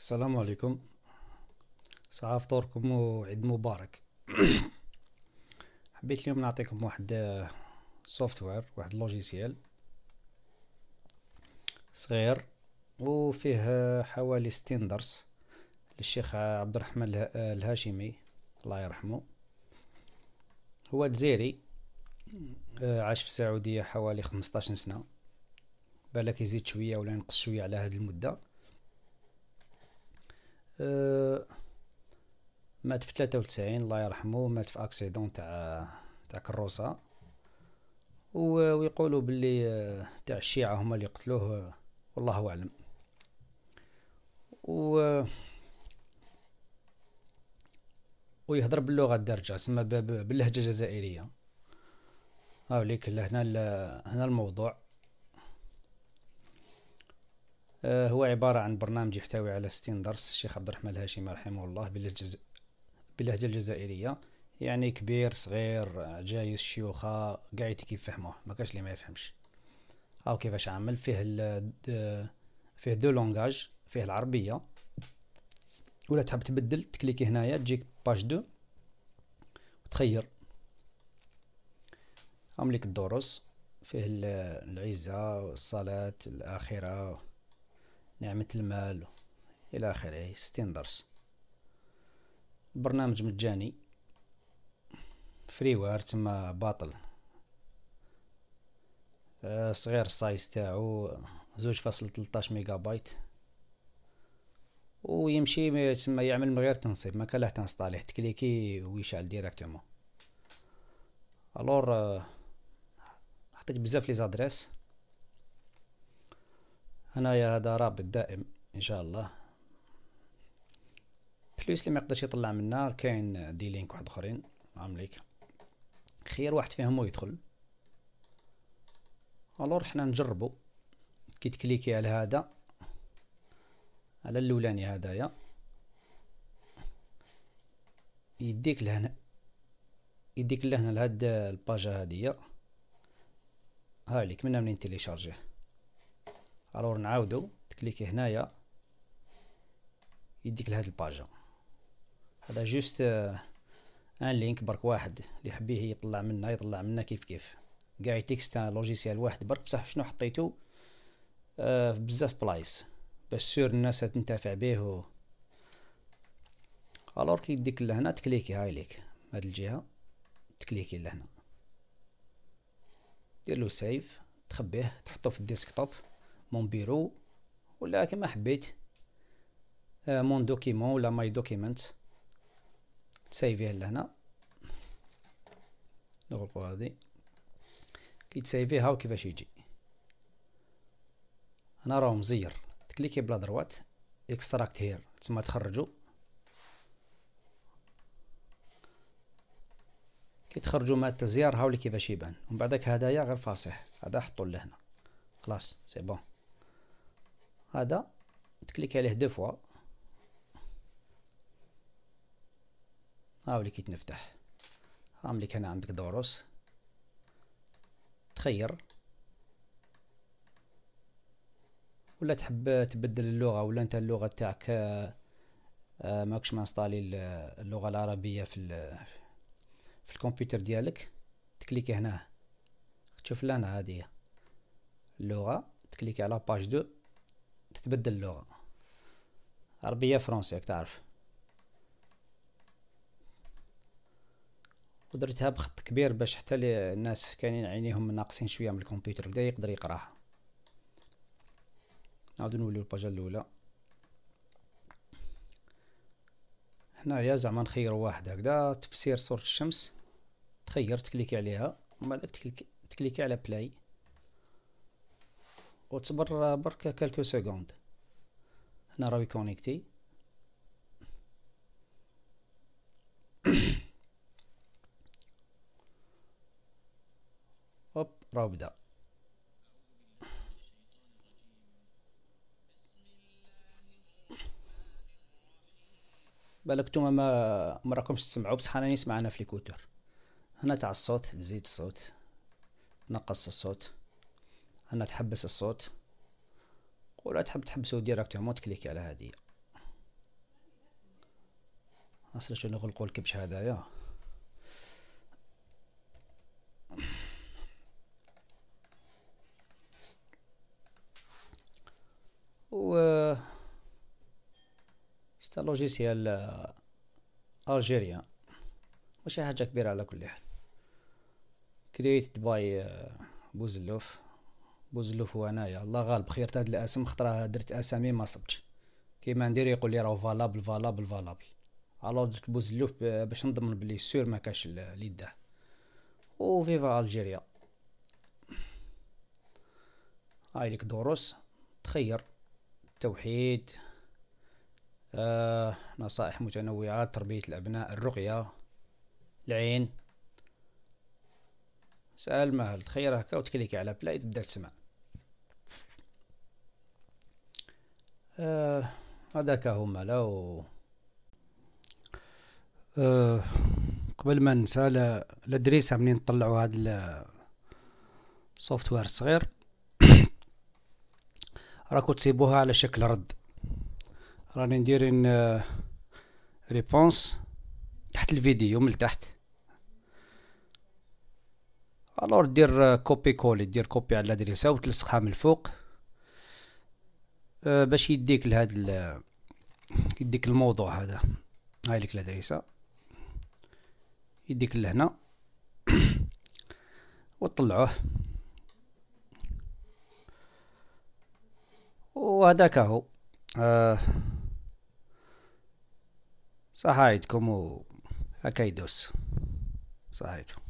السلام عليكم. صحة فطوركم وعيد مبارك. حبيت اليوم نعطيكم واحد سوفتوير، واحد لوجيسيال صغير وفيه حوالي 60 درس للشيخ عبد الرحمن الهاشمي الله يرحمه. هو جزيري، عاش في السعودية حوالي 15 سنة، بالك يزيد شوية ولا ينقص شوية على هذه المدة. مات في 93 الله يرحمه، مات في اكسيدون تاع كروسة. ويقولوا باللي تاع الشيعة هما اللي قتلوه، والله أعلم. و... ويهضر باللغة الدارجة، سما باللهجة الجزائرية. هاوليك هنا الموضوع. هو عبارة عن برنامج يحتوي على 60 درس الشيخ عبد الرحمن الهاشمي رحمه الله باللهجة الجزائرية. يعني كبير صغير عجايز شيوخة قاعد كيف يفهموه، ما كاش اللي ما يفهمش. هاو كيفاش عامل فيه دو لونغاج، فيه العربية، ولا تحب تبدل تكليكي هنايا تجيك باج دو وتخير. عاملك الدروس، فيه العزة والصلاة الآخرة، نعمة المال إلى آخره. 60 درس. البرنامج مجاني فريوار تما باطل. صغير السايز تاعو 2.13 ميجا بايت، ويمشي تسمى يعمل من غير تنصيب، ما كان تنصطالح تكليكي ويشعل ديراكتومون. الور حطيت بزاف لي زادريس هنايا. هذا رابط دائم ان شاء الله. بليس اللي ما يقدرش يطلع منا كاين دي لينك واحد اخرين عامليك خير واحد فيهم ويدخل. الور حنا نجربو. كي تكليكي على هذا، على الاولاني هدايا، يديك لهنا، يديك لهنا لهاد الباجا هادية. هاليك منا منين تيليشارجيه. الور نعاودو تكليكي هنايا، يديك لهاد الباجا. هذا جوست ان لينك برك واحد اللي حبيه يطلع منا كيف قاعد تكست لوجيسيال واحد برك، بصح شنو حطيتو في بزاف بلايص باش سور الناس تنتفع به. الور كي يديك لهنا تكليكي هاي ليك هاد الجهة، تكليكي لهنا ديرلو سيف، تخبيه تحطو في الديسكتوب مون بيرو، ولا كما حبيت مون دوكيمون ولا ماي دوكيمنت، تسيفيه لهنا. نغلقو هادي. كي تسيفيه هاو كيفاش يجي هنا راهو مزير. تكليكي بلا دروات اكستراكت هير تسمى تخرجو. كي تخرجو مع التزيار هاولي كيفاش يبان. ومن بعدك هدايا غير فاصح، هذا حطو لهنا خلاص سي بون. هذا تكليكي عليه دو فوا هاولي كي تنفتح. هامليك هنا عندك دروس، تخير ولا تحب تبدل اللغة، ولا انت اللغة تاعك ماكش مانستالي اللغة العربية في الكمبيوتر ديالك. تكليكي هنا تشوف لنا هذه اللغة، تكليكي على باج دو تتبدل اللغة عربية فرنسية تعرف. ودرتها بخط كبير باش حتى الناس كاينين عينيهم ناقصين شوية من الكمبيوتر بدا يقدر يقراها. نعاودو نوليو الباجة الأولى. هنايا زعما نخيرو واحد هكذا تفسير صورة الشمس، تخير تكليكي عليها ومن بعد تكليكي على بلاي وتصبر برك كالكو سكوند. هنا راهو يكونيكتي. هوب راهو بدا. بالك نتوما ما راكمش تسمعوا، بصح انا نسمع انا في الكوتور. هنا تاع الصوت تزيد الصوت، نقص الصوت، هنا تحبس الصوت، ولا تحب تحبسو ديراكتومون تكليكي على هادي. اصلا شنو نغلقوا الكبش هذايا. و ستا لوجيسيال الجيريان، ماشي حاجه كبيره على كل حال. كرييت باي بوزلوف. بوزلوف هو انايا، الله غالب خيرت هاد الاسم خطرا درت اسامي ما صبتش، كيما ندير يقول لي راهو فالابل فالابل فالابل. الو درت بوزلوف باش نضمن بلي سور ما كاش اللي يداه. وفيفا الجيريا. هاي ليك دروس تخير: التوحيد، نصائح متنوعة، تربية الأبناء، الرقية، العين. سأل ماهل تخير هكا وتكليكي على بلاي تبدا تسمع. هذاك هما لو. قبل ما ننسى، لا دريسة منين نطلعوا هاد السوفتوير الصغير راكو تسيبوها على شكل رد. راني نديرين ريبونس تحت الفيديو من تحت. الور دير كوبي كولي، دير كوبي على الادريسة وتلصقها من الفوق باش يديك لهاد يديك الموضوع هذا. هاي لك الادريسة، يديك لهنا وتطلعوه. وهذاك هو. صحايدكم وهكا يدوس. صحايدكم.